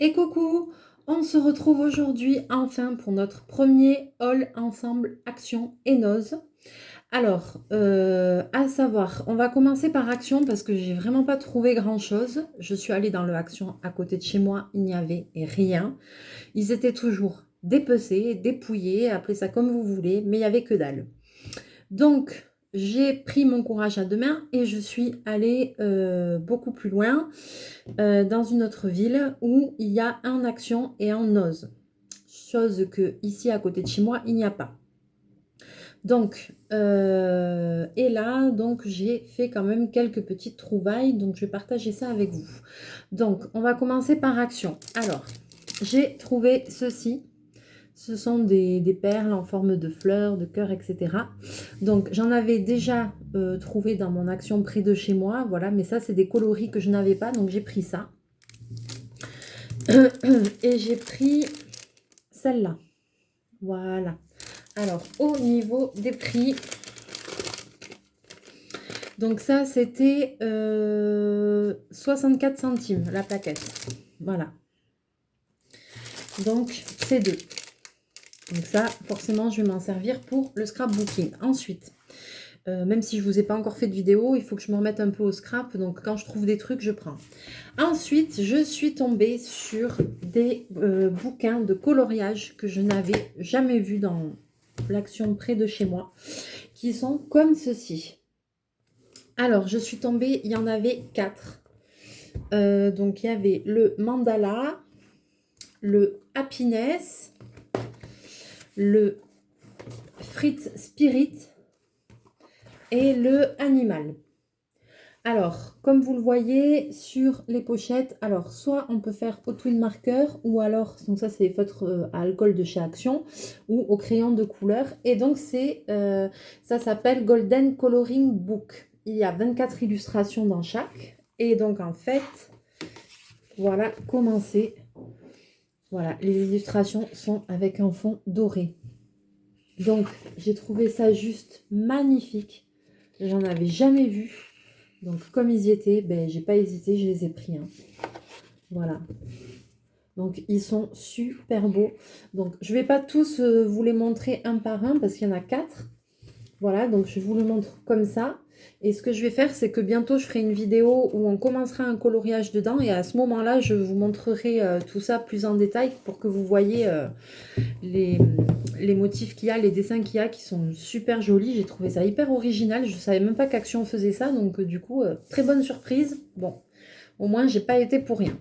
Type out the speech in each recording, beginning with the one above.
Et coucou, on se retrouve aujourd'hui enfin pour notre premier haul ensemble Action et Noz. Alors, à savoir, on va commencer par Action parce que j'ai vraiment pas trouvé grand-chose. Je suis allée dans le Action à côté de chez moi, il n'y avait rien. Ils étaient toujours dépecés, dépouillés, appelez ça comme vous voulez, mais il n'y avait que dalle. Donc, j'ai pris mon courage à deux mains et je suis allée beaucoup plus loin dans une autre ville où il y a un Action et un Noz. Chose que ici à côté de chez moi, il n'y a pas. Donc, et là, donc j'ai fait quand même quelques petites trouvailles, donc je vais partager ça avec vous. Donc, on va commencer par Action. Alors, j'ai trouvé ceci. Ce sont des perles en forme de fleurs, de cœur, etc. Donc, j'en avais déjà trouvé dans mon Action près de chez moi, voilà, mais ça, c'est des coloris que je n'avais pas, donc j'ai pris ça. Et j'ai pris celle-là. Voilà. Alors, au niveau des prix, donc ça, c'était 64 centimes la plaquette. Voilà. Donc, c'est deux. Donc ça, forcément, je vais m'en servir pour le scrapbooking. Ensuite, même si je ne vous ai pas encore fait de vidéo, il faut que je me remette un peu au scrap. Donc, quand je trouve des trucs, je prends. Ensuite, je suis tombée sur des bouquins de coloriage que je n'avais jamais vus dans l'Action près de chez moi, qui sont comme ceci. Alors, je suis tombée, il y en avait 4. Donc, il y avait le mandala, le happiness, le fruit spirit et le animal. Alors, comme vous le voyez sur les pochettes, alors soit on peut faire au twin marker ou alors, donc ça c'est les feutres à alcool de chez Action ou au crayon de couleur. Et donc ça s'appelle Golden Coloring Book. Il y a 24 illustrations dans chaque. Et donc en fait, voilà comment c'est. Voilà, les illustrations sont avec un fond doré. Donc j'ai trouvé ça juste magnifique. J'en avais jamais vu. Donc, comme ils y étaient, ben, j'ai pas hésité, je les ai pris. Hein. Voilà. Donc, ils sont super beaux. Donc, je vais pas tous vous les montrer un par un parce qu'il y en a 4. Voilà, donc je vous le montre comme ça. Et ce que je vais faire, c'est que bientôt, je ferai une vidéo où on commencera un coloriage dedans. Et à ce moment-là, je vous montrerai tout ça plus en détail pour que vous voyez les motifs qu'il y a, les dessins qu'il y a qui sont super jolis. J'ai trouvé ça hyper original. Je savais même pas qu'Action faisait ça. Donc du coup, très bonne surprise. Bon, au moins, j'ai pas été pour rien.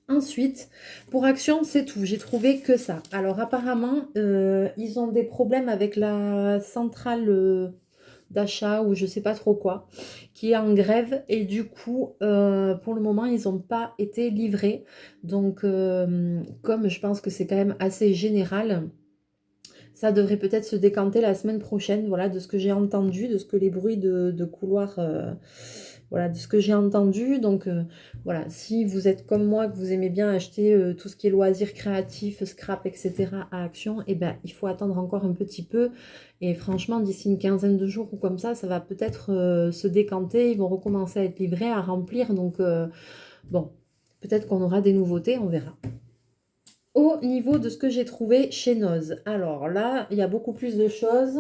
Ensuite, pour Action, c'est tout. J'ai trouvé que ça. Alors apparemment, ils ont des problèmes avec la centrale d'achat ou je sais pas trop quoi, qui est en grève. Et du coup, pour le moment, ils n'ont pas été livrés. Donc, comme je pense que c'est quand même assez général, ça devrait peut-être se décanter la semaine prochaine, voilà, de ce que j'ai entendu, de ce que les bruits de couloir, voilà, de ce que j'ai entendu. Donc, voilà, si vous êtes comme moi, que vous aimez bien acheter tout ce qui est loisirs créatifs, scrap, etc. à Action, eh ben, il faut attendre encore un petit peu. Et franchement, d'ici une quinzaine de jours ou comme ça va peut-être se décanter. Ils vont recommencer à être livrés, à remplir. Donc, bon, peut-être qu'on aura des nouveautés, on verra. Au niveau de ce que j'ai trouvé chez Noz. Alors là, il y a beaucoup plus de choses.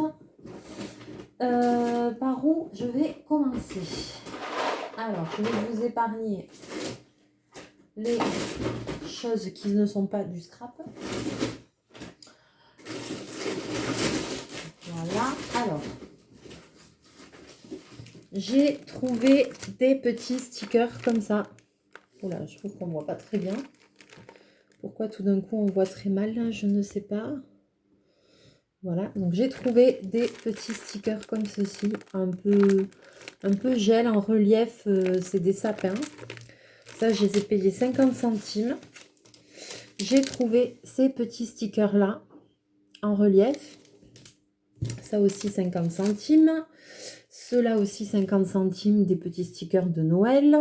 Par où je vais commencer? Alors, je vais vous épargner les choses qui ne sont pas du scrap. Voilà. Alors, j'ai trouvé des petits stickers comme ça. Oula, je trouve qu'on ne voit pas très bien. Pourquoi tout d'un coup on voit très mal? Je ne sais pas. Voilà, donc j'ai trouvé des petits stickers comme ceci, un peu gel en relief, c'est des sapins. Ça, je les ai payés 50 centimes. J'ai trouvé ces petits stickers là en relief. Ça aussi 50 centimes. Ceux-là aussi 50 centimes, des petits stickers de Noël.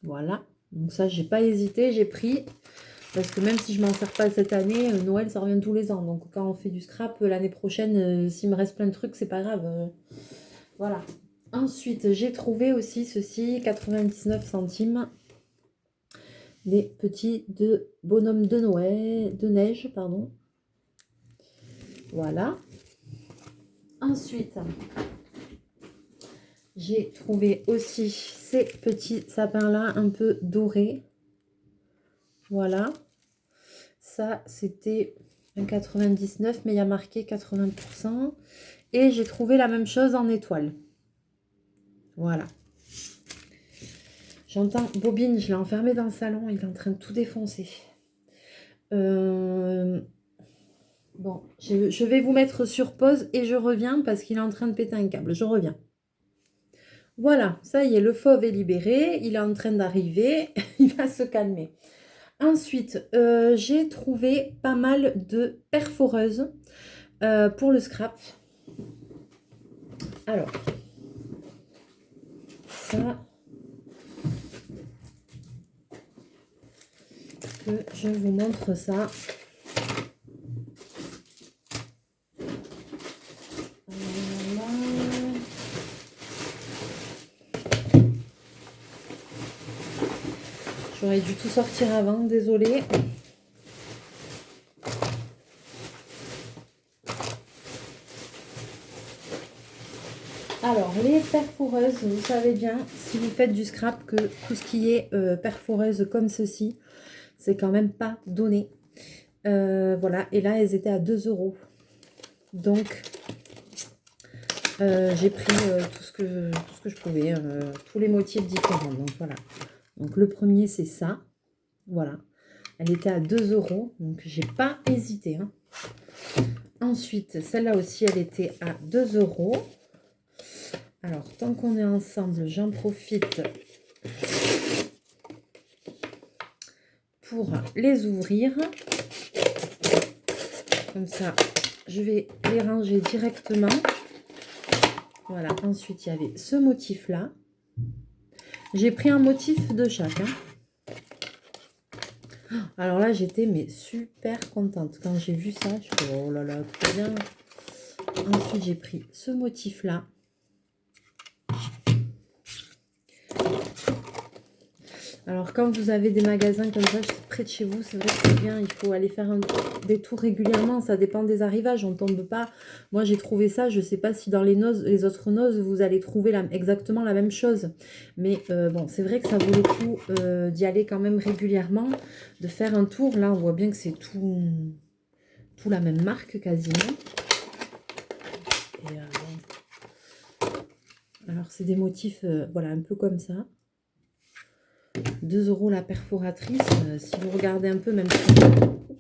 Voilà, donc ça, j'ai pas hésité, j'ai pris. Parce que même si je m'en sers pas cette année, Noël, ça revient tous les ans. Donc quand on fait du scrap, l'année prochaine, s'il me reste plein de trucs, c'est pas grave. Voilà. Ensuite, j'ai trouvé aussi ceci, 99 centimes. des petits bonhommes de Noël, de neige, pardon. Voilà. Ensuite, j'ai trouvé aussi ces petits sapins-là un peu dorés. Voilà. Ça, c'était un 99, mais il y a marqué 80%. Et j'ai trouvé la même chose en étoile. Voilà. J'entends Bobine, je l'ai enfermé dans le salon, il est en train de tout défoncer. Bon, je vais vous mettre sur pause et je reviens parce qu'il est en train de péter un câble. Je reviens. Voilà, ça y est, le fauve est libéré, il est en train d'arriver, il va se calmer. Ensuite, j'ai trouvé pas mal de perforeuses pour le scrap. Alors, ça, que je vous montre ça. J'aurais dû tout sortir avant, désolée. Alors, les perforeuses, vous savez bien, si vous faites du scrap, que tout ce qui est perforeuse comme ceci, c'est quand même pas donné. Voilà, et là, elles étaient à 2 €. Donc, j'ai pris tout ce que je pouvais, tous les motifs différents. Donc, voilà. Donc, le premier, c'est ça. Voilà. Elle était à 2 €, donc j'ai pas hésité. Hein. Ensuite, celle-là aussi, elle était à 2 €. Alors, tant qu'on est ensemble, j'en profite pour les ouvrir. Comme ça, je vais les ranger directement. Voilà, ensuite, il y avait ce motif-là. J'ai pris un motif de chaque. Hein. Alors là, j'étais mais super contente. Quand j'ai vu ça, je me suis dit, oh là là, trop bien. Ensuite, j'ai pris ce motif-là. Alors, quand vous avez des magasins comme ça près de chez vous, c'est vrai que c'est bien. Il faut aller faire des tours régulièrement. Ça dépend des arrivages. On ne tombe pas. Moi, j'ai trouvé ça. Je ne sais pas si dans les autres nozes, vous allez trouver exactement la même chose. Mais bon, c'est vrai que ça vaut le coup d'y aller quand même régulièrement. De faire un tour. Là, on voit bien que c'est tout la même marque quasiment. Et, alors, c'est des motifs, voilà, un peu comme ça. 2 € la perforatrice. Si vous regardez un peu, même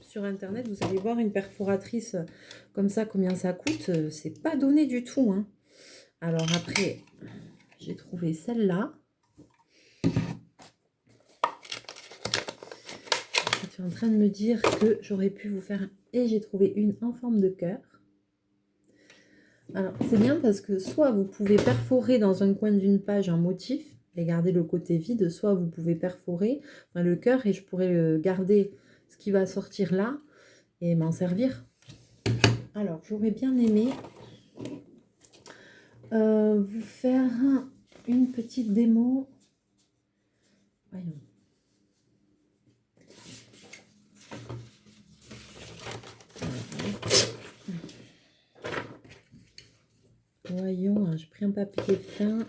sur internet, vous allez voir une perforatrice comme ça, combien ça coûte. C'est pas donné du tout. Hein. Alors après, j'ai trouvé celle-là. Je suis en train de me dire que j'aurais pu vous faire... Et j'ai trouvé une en forme de cœur. Alors, c'est bien parce que soit vous pouvez perforer dans un coin d'une page un motif et garder le côté vide, soit vous pouvez perforer le cœur et je pourrais garder ce qui va sortir là et m'en servir. Alors, j'aurais bien aimé vous faire une petite démo. Voyons. Voyons, j'ai pris un papier fin.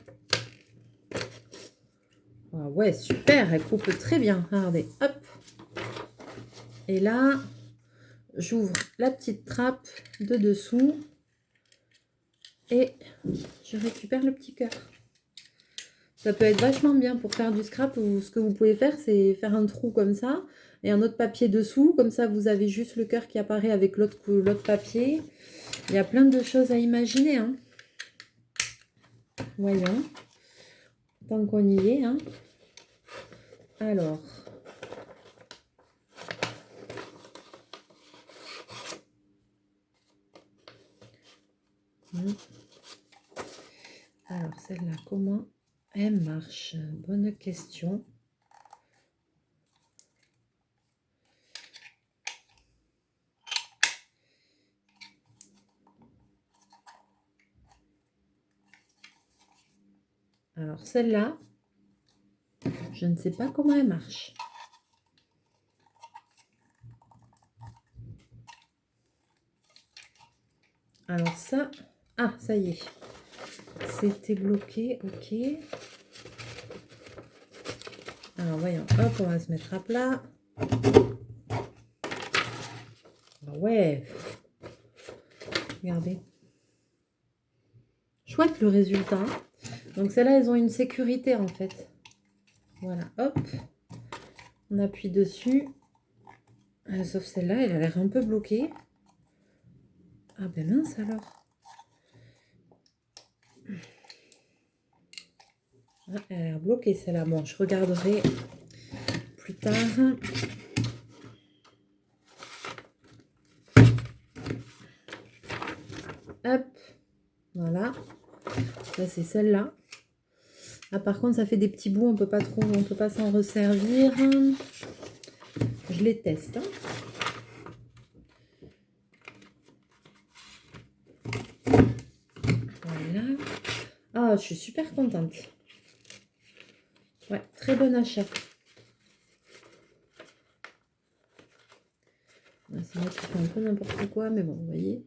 Ah ouais, super, elle coupe très bien. Regardez, hop. Et là, j'ouvre la petite trappe de dessous et je récupère le petit cœur. Ça peut être vachement bien pour faire du scrap. Ou ce que vous pouvez faire, c'est faire un trou comme ça et un autre papier dessous. Comme ça, vous avez juste le cœur qui apparaît avec l'autre papier. Il y a plein de choses à imaginer. Hein. Voyons. Tant qu'on y est. Hein. Alors. Alors, celle-là, comment elle marche? Bonne question. Alors, celle-là, je ne sais pas comment elle marche. Alors ça... Ah, ça y est. C'était bloqué, ok. Alors voyons, hop, on va se mettre à plat. Ah ouais. Regardez. Chouette le résultat. Donc celles-là, elles ont une sécurité en fait. Voilà, hop. On appuie dessus. Sauf celle-là, elle a l'air un peu bloquée. Ah ben mince alors. Ah, elle a l'air bloquée celle-là. Bon, je regarderai plus tard. Hop. Voilà. Ça c'est celle-là. Ah par contre ça fait des petits bouts, on peut pas s'en resservir. Je les teste. Hein. Voilà. Ah, je suis super contente. Ouais, très bon achat. C'est vrai que je fais un peu n'importe quoi, mais bon, vous voyez.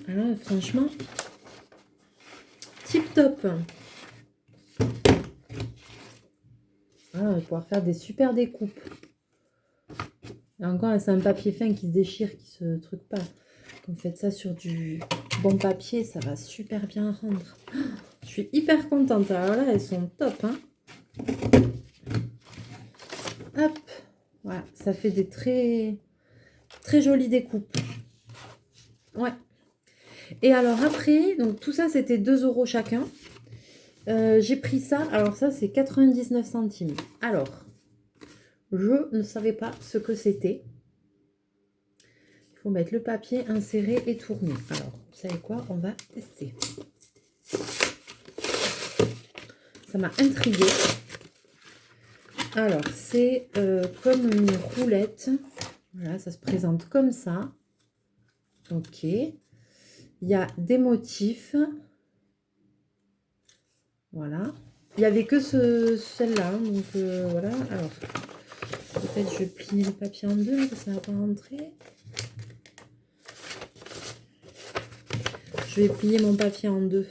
Alors, franchement, tip top. Ah, on va pouvoir faire des super découpes. Et encore, c'est un papier fin qui se déchire, qui se truc pas. Quand vous faites ça sur du bon papier, ça va super bien rendre. Je suis hyper contente. Alors là, elles sont top. Hein. Hop. Voilà, ça fait des très, très jolies découpes. Ouais. Et alors après, donc tout ça, c'était 2 € chacun. J'ai pris ça. Alors ça, c'est 99 centimes. Alors, je ne savais pas ce que c'était. Il faut mettre le papier, insérer et tourner. Alors, vous savez quoi? On va tester. Ça m'a intriguée. Alors, c'est comme une roulette. Voilà, ça se présente comme ça. Ok. Il y a des motifs. Voilà. Il n'y avait que celle-là. Donc, voilà. Alors, peut-être je vais plier le papier en deux, que ça ne va pas rentrer. Je vais plier mon papier en deux.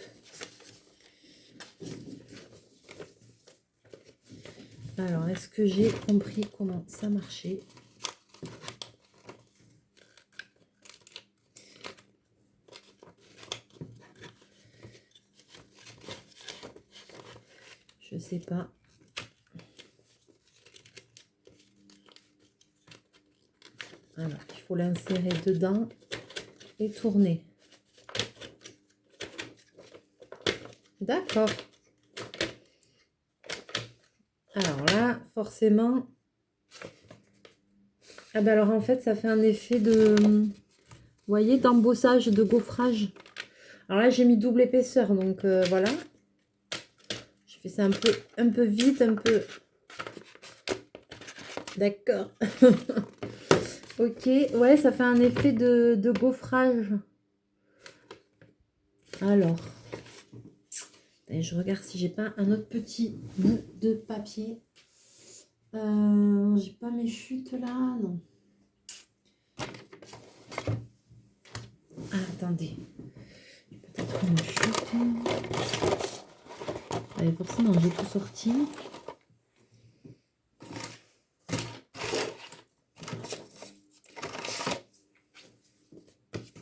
Alors, est-ce que j'ai compris comment ça marchait? Je sais pas. Alors, il faut l'insérer dedans et tourner. D'accord. Alors là, forcément... Ah ben alors en fait, ça fait un effet de... Vous voyez, d'embossage, de gaufrage. Alors là, j'ai mis double épaisseur, donc voilà. Je fais ça un peu vite, un peu... D'accord. Ok, ouais, ça fait un effet de gaufrage. Alors... Et je regarde si j'ai pas un autre petit bout de papier. J'ai pas mes chutes là, non. Ah, attendez. J'ai peut-être une chute. Allez, forcément, j'ai tout sorti.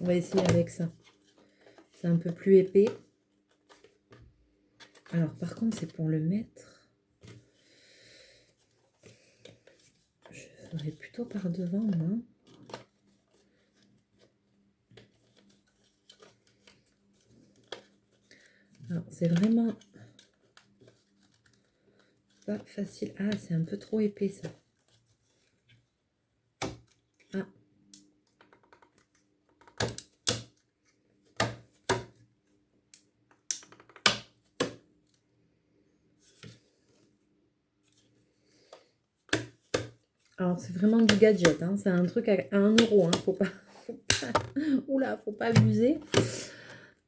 On va essayer avec ça. C'est un peu plus épais. Alors, par contre, c'est pour le mettre. Je ferai plutôt par devant, moi. Alors, c'est vraiment pas facile. Ah, c'est un peu trop épais, ça. Ah. Alors, c'est vraiment du gadget. Hein. C'est un truc à 1 €. Hein. Oula, faut pas abuser.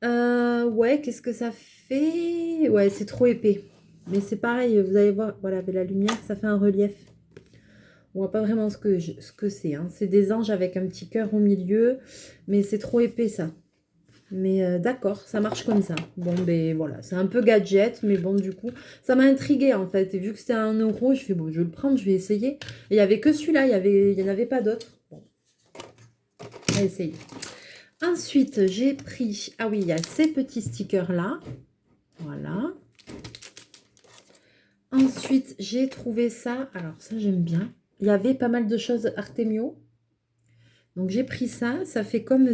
Ouais, qu'est-ce que ça fait? Ouais, c'est trop épais. Mais c'est pareil, vous allez voir, voilà, avec la lumière, ça fait un relief. On voit pas vraiment ce que c'est. Hein. C'est des anges avec un petit cœur au milieu. Mais c'est trop épais ça. Mais d'accord, ça marche comme ça. Bon, ben voilà, c'est un peu gadget, mais bon, du coup, ça m'a intriguée en fait. Et vu que c'était à 1 €, je fais bon, je vais le prendre, je vais essayer. Et il n'y avait que celui-là, il n'y en avait pas d'autres. Bon, on va essayer. Ensuite, j'ai pris, ah oui, il y a ces petits stickers-là. Voilà. Ensuite, j'ai trouvé ça, alors ça, j'aime bien. Il y avait pas mal de choses Artemio. Donc, j'ai pris ça, ça fait comme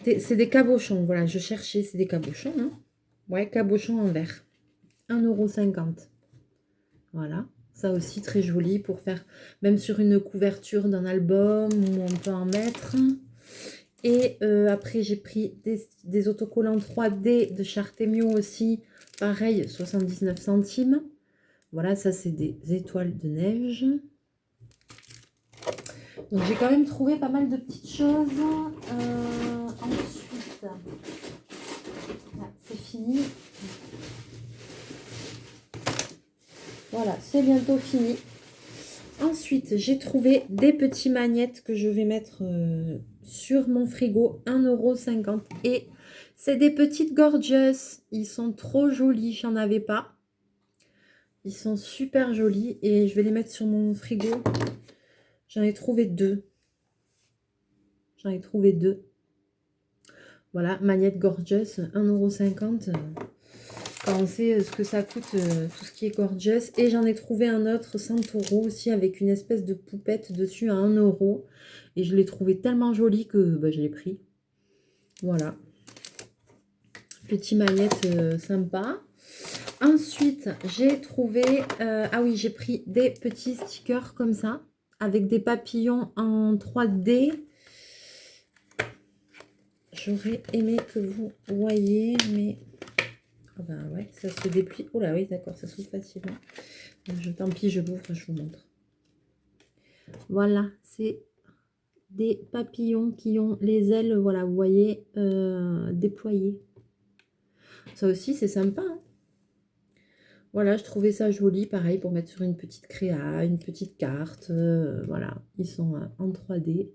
c'est des cabochons, voilà, je cherchais, c'est des cabochons, hein. Ouais, cabochons en verre. 1,50 €. Voilà, ça aussi très joli pour faire, même sur une couverture d'un album, où on peut en mettre. Et après, j'ai pris des autocollants 3D de chez Artemio aussi, pareil, 79 centimes. Voilà, ça c'est des étoiles de neige. Donc j'ai quand même trouvé pas mal de petites choses. Ensuite, c'est fini. Voilà, c'est bientôt fini. Ensuite, j'ai trouvé des petits magnettes que je vais mettre sur mon frigo, 1,50 €. Et c'est des petites gorgeous. Ils sont trop jolis, j'en avais pas. Ils sont super jolis et je vais les mettre sur mon frigo. J'en ai trouvé deux. J'en ai trouvé deux. Voilà, magnette gorgeous, 1,50 €. Quand on sait ce que ça coûte, tout ce qui est gorgeous. Et j'en ai trouvé un autre, 100 € aussi, avec une espèce de poupette dessus à 1 €. Et je l'ai trouvé tellement joli que bah, je l'ai pris. Voilà. Petit magnette sympa. Ensuite, j'ai trouvé... ah oui, j'ai pris des petits stickers comme ça, avec des papillons en 3D. J'aurais aimé que vous voyez, mais... Ah ben ouais, ça se déplie. Oh là oui, d'accord, ça s'ouvre facilement. Tant pis, je l'ouvre, je vous montre. Voilà, c'est des papillons qui ont les ailes, voilà, vous voyez, déployées. Ça aussi, c'est sympa. Hein. Voilà, je trouvais ça joli, pareil, pour mettre sur une petite créa, une petite carte. Voilà, ils sont en 3D.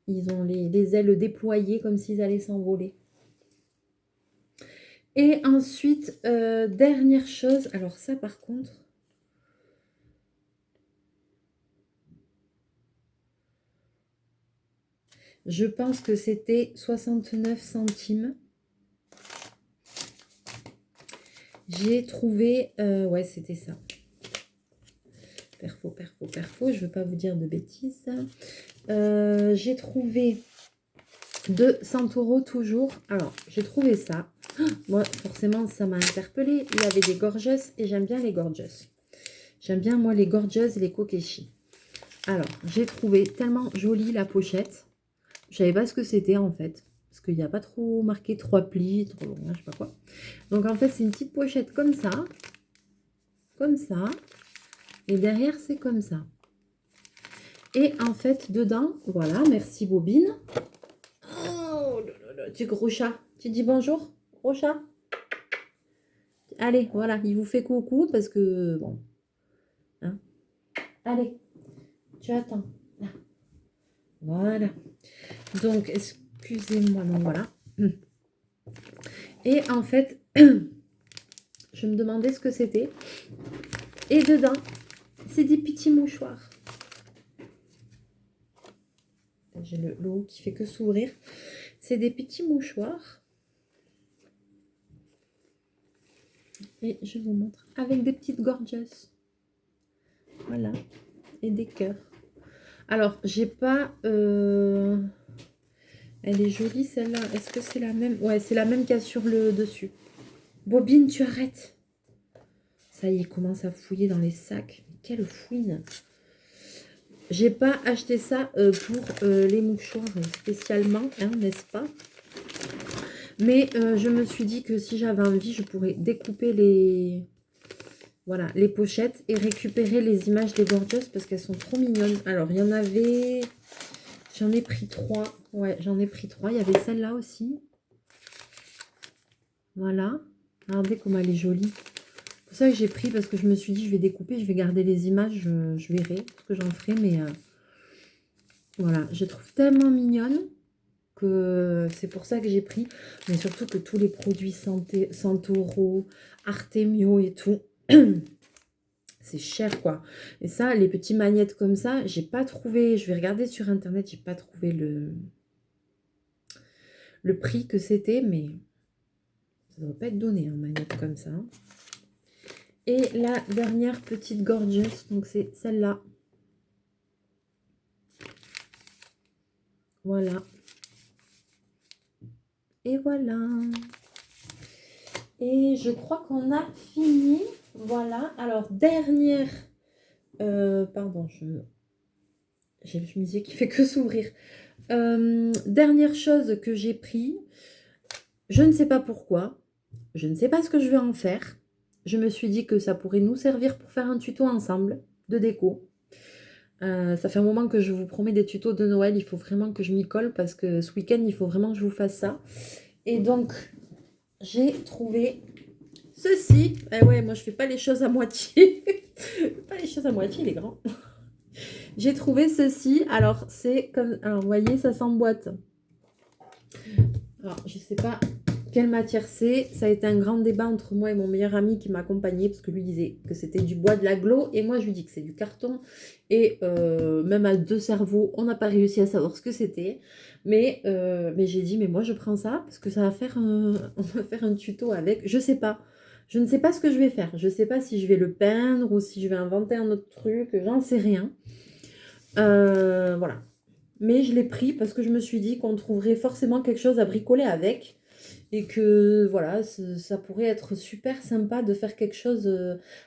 Ils ont les ailes déployées comme s'ils allaient s'envoler. Et ensuite, dernière chose, alors ça par contre, je pense que c'était 69 centimes. J'ai trouvé, ouais c'était ça. Perfo, perfo, perfo, je ne veux pas vous dire de bêtises. J'ai trouvé de 100 € toujours. Alors, j'ai trouvé ça. Moi, forcément, ça m'a interpellée. Il y avait des gorgeous et j'aime bien les gorgeous. J'aime bien, moi, les gorgeous et les kokeshi. Alors, j'ai trouvé tellement jolie la pochette. Je savais pas ce que c'était, en fait. Parce qu'il n'y a pas trop marqué 3 plis, trop long, hein, je sais pas quoi. Donc, en fait, c'est une petite pochette comme ça. Comme ça. Et derrière, c'est comme ça. Et en fait, dedans, voilà, merci Bobine. Oh là là, tu gros chat. Tu dis bonjour, gros chat. Allez, voilà, il vous fait coucou parce que, bon. Hein. Allez, tu attends. Là. Voilà. Donc, excusez-moi, donc voilà. Et en fait, je me demandais ce que c'était. Et dedans, c'est des petits mouchoirs. J'ai le haut qui fait que s'ouvrir. C'est des petits mouchoirs. Et je vous montre. Avec des petites gorgeous. Voilà. Et des cœurs. Alors, j'ai pas... Elle est jolie celle-là. Est-ce que c'est la même? Ouais, c'est la même qu'il y a sur le dessus. Bobine, tu arrêtes. Ça y est, il commence à fouiller dans les sacs. Quelle fouine. J'ai pas acheté ça pour les mouchoirs spécialement, hein, n'est-ce pas? Mais je me suis dit que si j'avais envie, je pourrais découper les... Voilà, les pochettes et récupérer les images des gorgeous parce qu'elles sont trop mignonnes. Alors, il y en avait... J'en ai pris 3. Ouais, j'en ai pris 3. Il y avait celle-là aussi. Voilà. Regardez comme elle est jolie. pour ça que j'ai pris, parce que je me suis dit, je vais découper, je vais garder les images, je verrai ce que j'en ferai, mais voilà, je les trouve tellement mignonne que c'est pour ça que j'ai pris, mais surtout que tous les produits Santoro, Artemio et tout, c'est cher quoi. Et ça, les petits magnettes comme ça, j'ai pas trouvé, je vais regarder sur internet, j'ai pas trouvé le prix que c'était, mais ça doit pas être donné, un magnette comme ça. Et la dernière petite gorgeous, donc c'est celle-là. Voilà. Et voilà. Et je crois qu'on a fini. Voilà. Alors, dernière... pardon, j'ai le chemisier qui fait que s'ouvrir. Dernière chose que j'ai pris. Je ne sais pas pourquoi. Je ne sais pas ce que je vais en faire. Je me suis dit que ça pourrait nous servir pour faire un tuto ensemble de déco. Ça fait un moment que je vous promets des tutos de Noël. Il faut vraiment que je m'y colle parce que ce week-end, il faut vraiment que je vous fasse ça. Et donc, j'ai trouvé ceci. Eh ouais, moi, je fais pas les choses à moitié. Pas les choses à moitié, il est grand. J'ai trouvé ceci. Alors, c'est comme... Alors, vous voyez, ça s'emboîte. Alors, je sais pas quelle matière c'est. Ça a été un grand débat entre moi et mon meilleur ami qui m'accompagnait parce que lui disait que c'était du bois de l'aglo et moi je lui dis que c'est du carton. Et même à deux cerveaux, on n'a pas réussi à savoir ce que c'était. Mais j'ai dit, mais moi je prends ça parce que ça va faire on va faire un tuto avec. Je sais pas. Je ne sais pas ce que je vais faire. Je sais pas si je vais le peindre ou si je vais inventer un autre truc. J'en sais rien. Voilà. Mais je l'ai pris parce que je me suis dit qu'on trouverait forcément quelque chose à bricoler avec. Et que voilà, ça pourrait être super sympa de faire quelque chose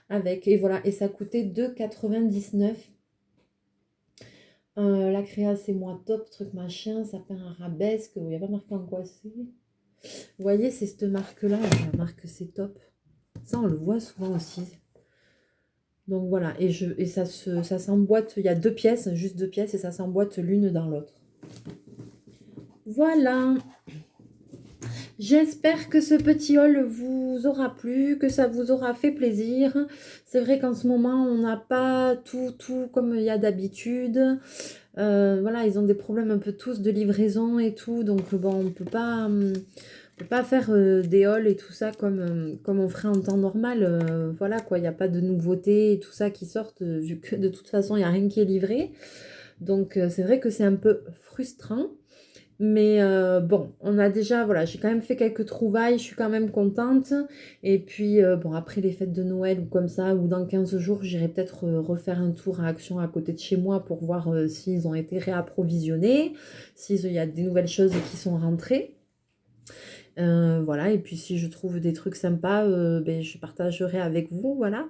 avec. Et voilà, et ça coûtait 2,99 €. La créa, c'est moi top, truc machin, ça fait un arabesque. Il n'y a pas marqué en quoi c'est. Vous voyez, c'est cette marque-là, la marque c'est top. Ça, on le voit souvent aussi. Donc voilà, et ça s'emboîte, il y a deux pièces, juste deux pièces, et ça s'emboîte l'une dans l'autre. Voilà. J'espère que ce petit haul vous aura plu, que ça vous aura fait plaisir. C'est vrai qu'en ce moment, on n'a pas tout comme il y a d'habitude. Voilà, ils ont des problèmes un peu tous de livraison et tout. Donc bon, on peut pas faire des hauls et tout ça comme on ferait en temps normal. Voilà quoi, il n'y a pas de nouveautés et tout ça qui sortent, vu que de toute façon, il n'y a rien qui est livré. Donc c'est vrai que c'est un peu frustrant. Mais bon, on a déjà, voilà, j'ai quand même fait quelques trouvailles, je suis quand même contente. Et puis, bon, après les fêtes de Noël ou comme ça, ou dans 15 jours, j'irai peut-être refaire un tour à Action à côté de chez moi pour voir s'ils ont été réapprovisionnés, s'il y a des nouvelles choses qui sont rentrées. Voilà, et puis si je trouve des trucs sympas, ben, je partagerai avec vous, voilà.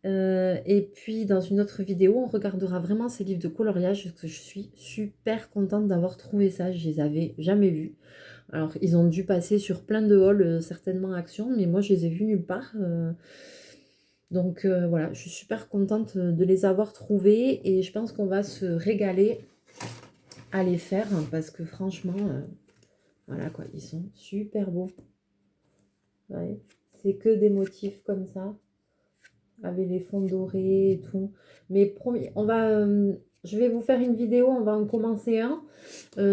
Et puis dans une autre vidéo, on regardera vraiment ces livres de coloriage parce que je suis super contente d'avoir trouvé ça. Je les avais jamais vus. Alors ils ont dû passer sur plein de hauls, certainement Action, mais moi je les ai vus nulle part. Donc voilà, je suis super contente de les avoir trouvés et je pense qu'on va se régaler à les faire hein, parce que franchement, voilà quoi, ils sont super beaux. Ouais, c'est que des motifs comme ça, avec les fonds dorés et tout. Mais promis, je vais vous faire une vidéo, on va en commencer un,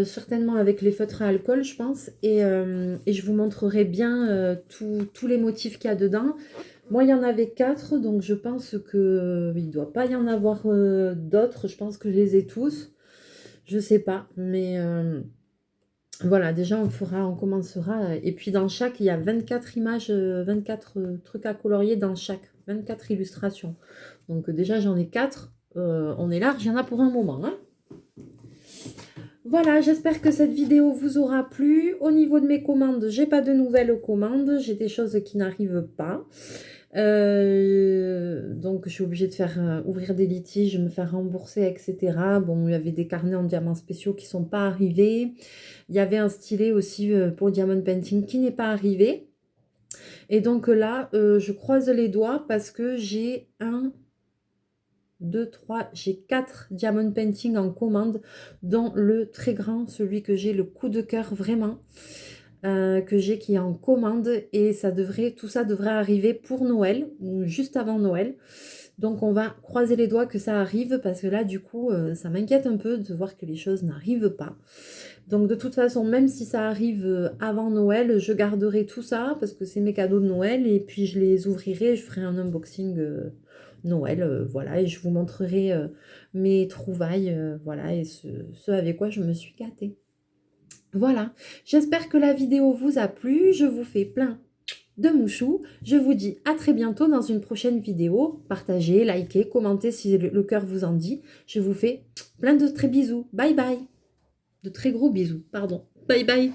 certainement avec les feutres à alcool, je pense. Et je vous montrerai bien tous les motifs qu'il y a dedans. Moi, il y en avait 4, donc je pense que il ne doit pas y en avoir d'autres. Je pense que je les ai tous. Je sais pas, mais voilà, déjà on commencera. Et puis dans chaque, il y a 24 images, 24 trucs à colorier dans chaque, 24 illustrations. Donc déjà j'en ai 4. On est large, il y en a pour un moment. Hein. Voilà, j'espère que cette vidéo vous aura plu. Au niveau de mes commandes, j'ai pas de nouvelles commandes. J'ai des choses qui n'arrivent pas. Donc je suis obligée de faire ouvrir des litiges, me faire rembourser, etc. Bon, il y avait des carnets en diamants spéciaux qui ne sont pas arrivés. Il y avait un stylet aussi pour Diamond Painting qui n'est pas arrivé. Et donc là, je croise les doigts parce que j'ai 1, 2, 3, j'ai 4 Diamond Painting en commande, dont le très grand, celui que j'ai le coup de cœur vraiment. que j'ai qui est en commande et tout ça devrait arriver pour Noël ou juste avant Noël. Donc on va croiser les doigts que ça arrive parce que là du coup ça m'inquiète un peu de voir que les choses n'arrivent pas. Donc de toute façon, même si ça arrive avant Noël, je garderai tout ça parce que c'est mes cadeaux de Noël et puis je les ouvrirai, je ferai un unboxing Noël, voilà, et je vous montrerai mes trouvailles, voilà, et ce avec quoi je me suis gâtée. Voilà, j'espère que la vidéo vous a plu, je vous fais plein de mouchous. Je vous dis à très bientôt dans une prochaine vidéo. Partagez, likez, commentez si le cœur vous en dit. Je vous fais plein de très bisous. Bye bye. De très gros bisous, pardon. Bye bye.